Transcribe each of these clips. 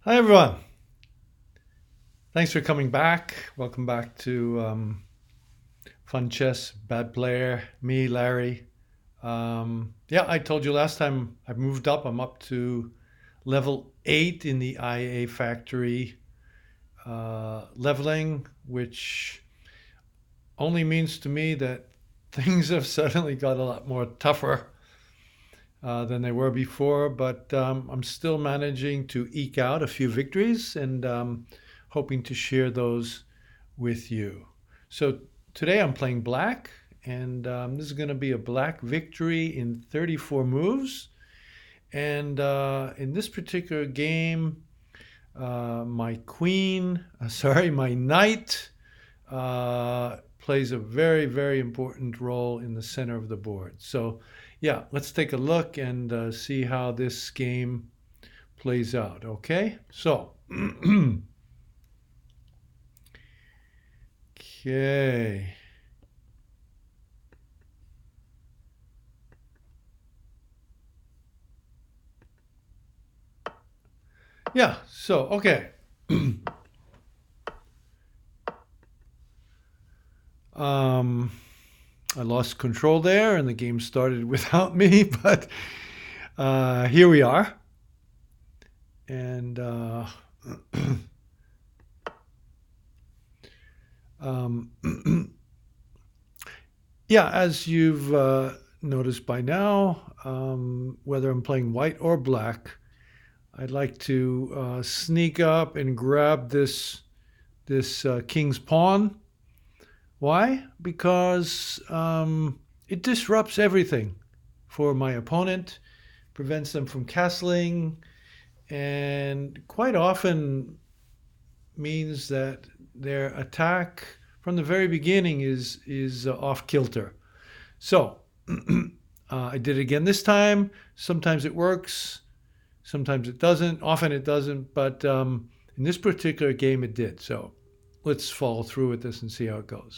Hi everyone. Thanks for coming back. Welcome back to Fun Chess, Bad Player, me, Larry. Yeah, I told you last time I've moved up. I'm up to level 8 in the IA factory leveling, which only means to me that things have suddenly got a lot more tougher than they were before, but I'm still managing to eke out a few victories and hoping to share those with you. So today I'm playing black, and this is going to be a black victory in 34 moves. And in this particular game, my queen, sorry, my knight plays a very, very important role in the center of the board. So, yeah, let's take a look and see how this game plays out. Okay, so. Okay. Yeah, so, okay. um, I lost control there and the game started without me, but here we are. And um, yeah, as you've noticed by now, whether I'm playing white or black, I'd like to sneak up and grab this king's pawn. Why? Because it disrupts everything for my opponent, prevents them from castling, and quite often means that their attack from the very beginning is off kilter. So I did it again this time. Sometimes it works, sometimes it doesn't. Often it doesn't, but in this particular game it did. So let's follow through with this and see how it goes.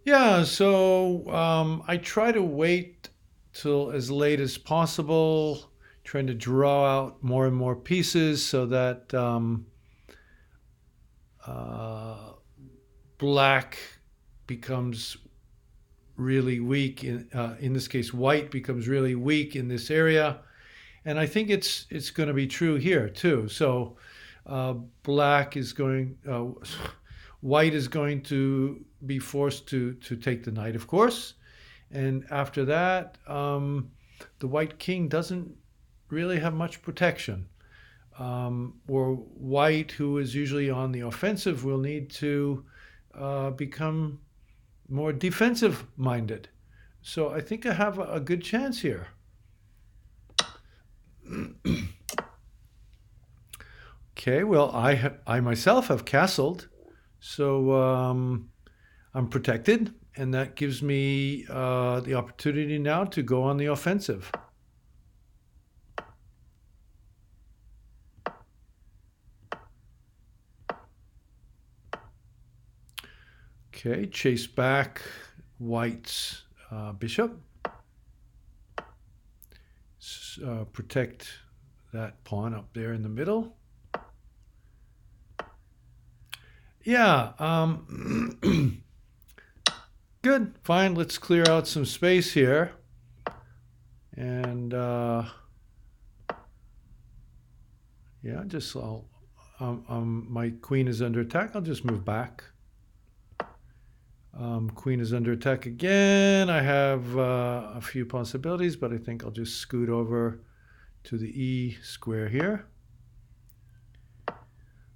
Yeah, so I try to wait till as late as possible, trying to draw out more and more pieces so that uh, black becomes really weak. In this case, white becomes really weak in this area, and I think it's going to be true here too. So black is going, white is going to be forced to take the knight, of course, and after that, the white king doesn't really have much protection. Or white, who is usually on the offensive, will need to become more defensive minded. So I think I have a good chance here. Okay, well, I myself have castled, so I'm protected, and that gives me the opportunity now to go on the offensive. Okay, chase back white's bishop. Protect that pawn up there in the middle. Yeah, good, fine. Let's clear out some space here. And yeah, my queen is under attack. I'll just move back. Queen is under attack again. I have a few possibilities, but I think I'll just scoot over to the E square here.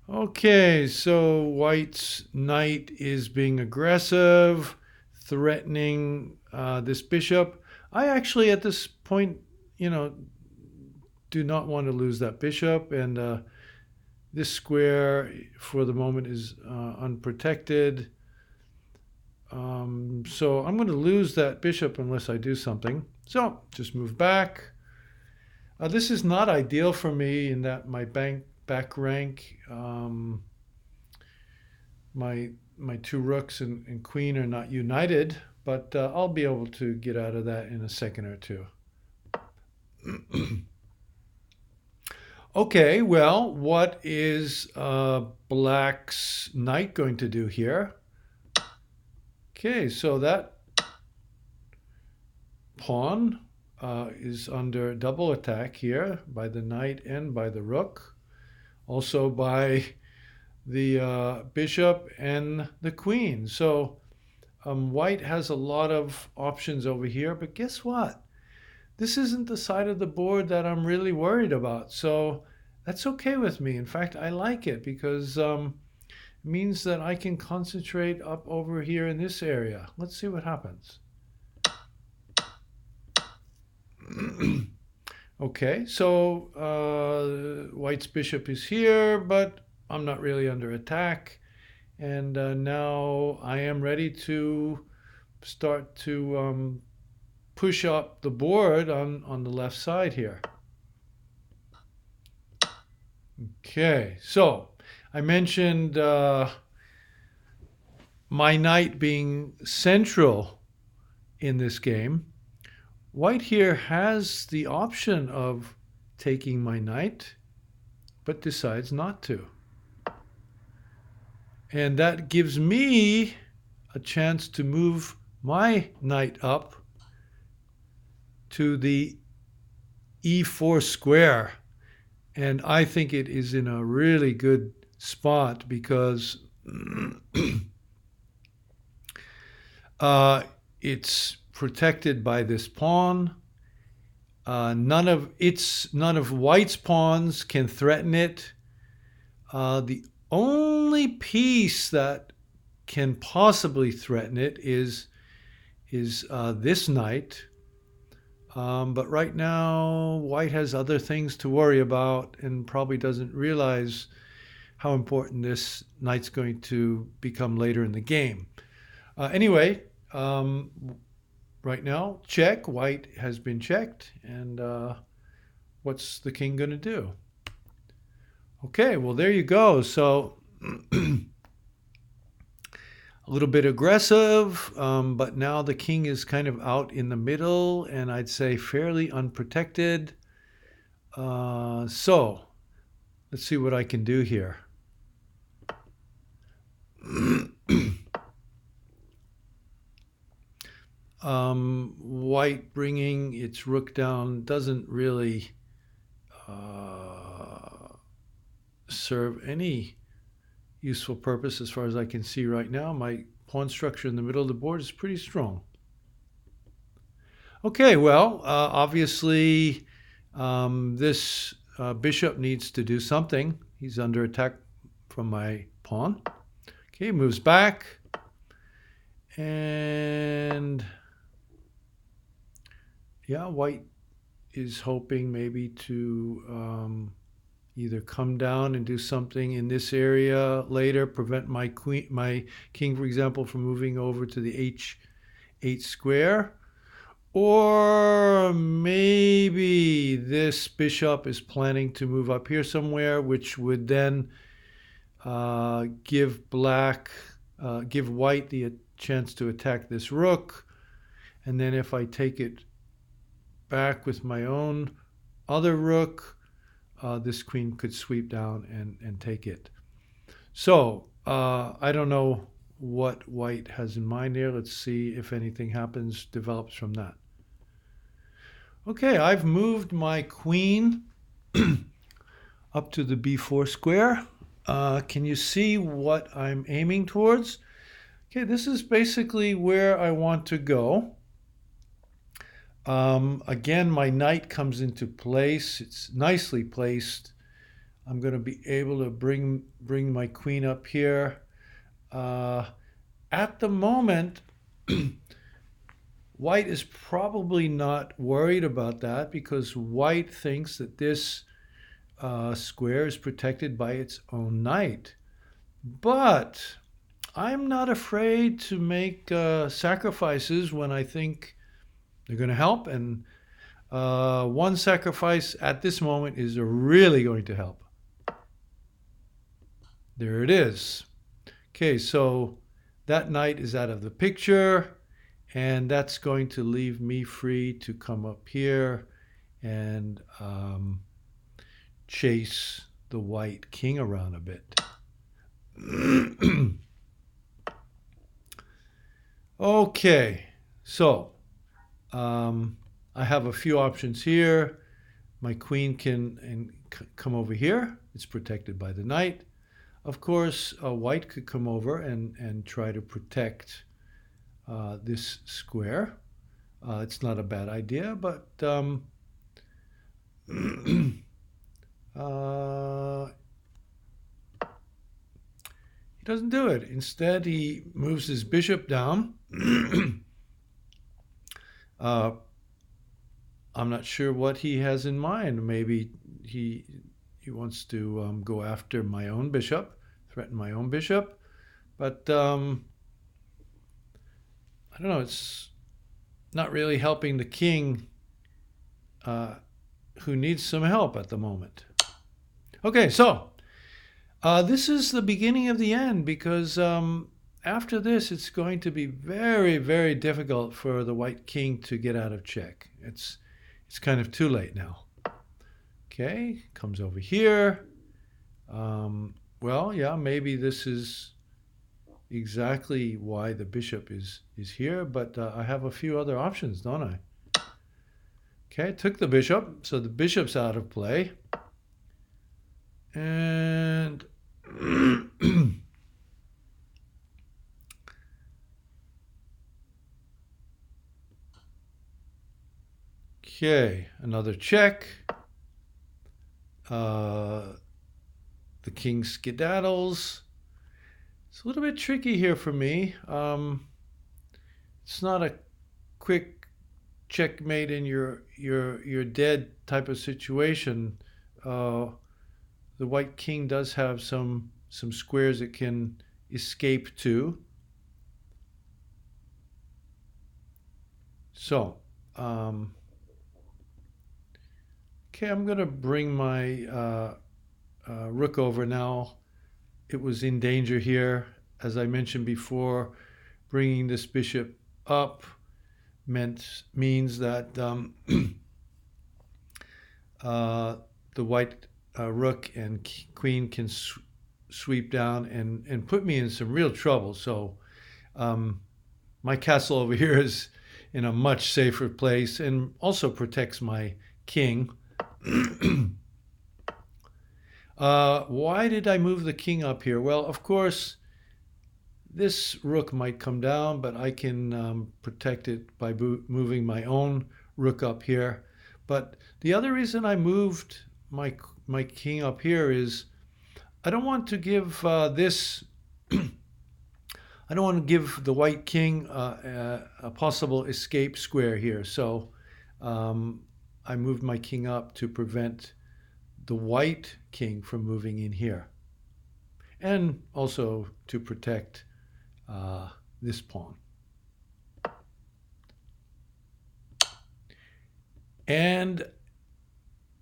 Okay, so white's knight is being aggressive, threatening this bishop. I actually, at this point, do not want to lose that bishop, and this square, for the moment, is unprotected. So I'm going to lose that bishop unless I do something. So just move back. This is not ideal for me in that my back rank, my two rooks and queen are not united, but I'll be able to get out of that in a second or two. Okay, well, what is black's knight going to do here? Okay, so that pawn is under double attack here by the knight and by the rook. Also by the bishop and the queen. So white has a lot of options over here, but guess what? This isn't the side of the board that I'm really worried about. So that's okay with me. In fact, I like it because it means that I can concentrate up over here in this area. Let's see what happens. Okay, so white's bishop is here, but I'm not really under attack. And now I am ready to start to push up the board on the left side here. Okay, so I mentioned my knight being central in this game. White here has the option of taking my knight, but decides not to. And that gives me a chance to move my knight up to the e4 square. And I think it is in a really good spot because it's protected by this pawn. None of white's pawns can threaten it. The only piece that can possibly threaten it is this knight. But right now, white has other things to worry about and probably doesn't realize how important this knight's going to become later in the game. Anyway, right now, check. White has been checked. And what's the king going to do? Okay, well, there you go. So a little bit aggressive, but now the king is kind of out in the middle and I'd say fairly unprotected. So let's see what I can do here. White bringing its rook down doesn't really serve any useful purpose as far as I can see right now. My pawn structure in the middle of the board is pretty strong. Okay, well, obviously this bishop needs to do something. He's under attack from my pawn. Okay, moves back. And yeah, white is hoping maybe to either come down and do something in this area later, prevent my king, for example, from moving over to the h8 square. Or maybe this bishop is planning to move up here somewhere, which would then give white the chance to attack this rook. And then if I take it back with my own other rook, this queen could sweep down and take it. So I don't know what white has in mind here. Let's see if anything develops from that. Okay, I've moved my queen up to the b4 square. Can you see what I'm aiming towards? Okay, this is basically where I want to go. Again, my knight comes into place. It's nicely placed. I'm going to be able to bring my queen up here. At the moment, white is probably not worried about that because white thinks that this square is protected by its own knight. But I'm not afraid to make sacrifices when I think they're going to help. And one sacrifice at this moment is really going to help. There it is. Okay, so that knight is out of the picture. And that's going to leave me free to come up here and chase the white king around a bit. Okay, so I have a few options here. My queen can come over here. It's protected by the knight. Of course, white could come over and try to protect this square. It's not a bad idea, but he doesn't do it. Instead, he moves his bishop down. I'm not sure what he has in mind. Maybe he wants to go after my own bishop, threaten my own bishop. But I don't know. It's not really helping the king, who needs some help at the moment. Okay, so this is the beginning of the end, because after this, it's going to be very, very difficult for the white king to get out of check. It's kind of too late now. Okay, comes over here. Well, yeah, maybe this is exactly why the bishop is here, but I have a few other options, don't I? Okay, took the bishop, so the bishop's out of play. And okay, another check. The king skedaddles. It's a little bit tricky here for me. It's not a quick checkmate in you're dead type of situation. The white king does have some squares it can escape to. So, okay, I'm going to bring my rook over now. It was in danger here. As I mentioned before, bringing this bishop up means that the white rook and queen can sweep down and put me in some real trouble. So my castle over here is in a much safer place and also protects my king. Why did I move the king up here? Well, of course, this rook might come down, but I can protect it by moving my own rook up here. But the other reason I moved my king up here is I don't want to give this. I don't want to give the white king a possible escape square here. So I moved my king up to prevent the white king from moving in here, and also to protect this pawn. And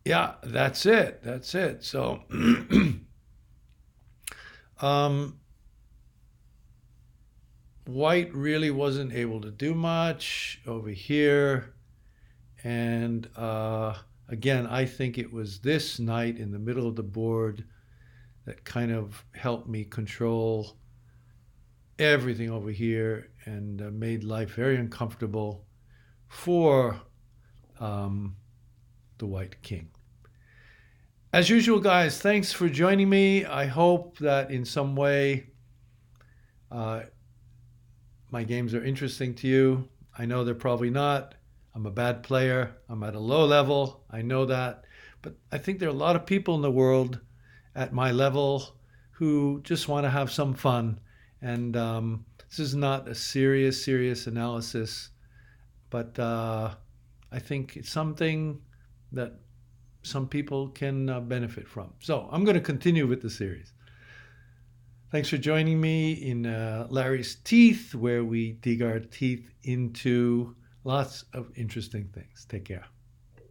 yeah, that's it. That's it. So white really wasn't able to do much over here. And again, I think it was this knight in the middle of the board that kind of helped me control everything over here and made life very uncomfortable for the white king. As usual, guys, thanks for joining me. I hope that in some way my games are interesting to you. I know they're probably not. I'm a bad player. I'm at a low level. I know that. But I think there are a lot of people in the world at my level who just want to have some fun. And this is not a serious analysis, but I think it's something that some people can benefit from. So I'm going to continue with the series. Thanks for joining me in Larry's Teeth, where we dig our teeth into lots of interesting things. Take care.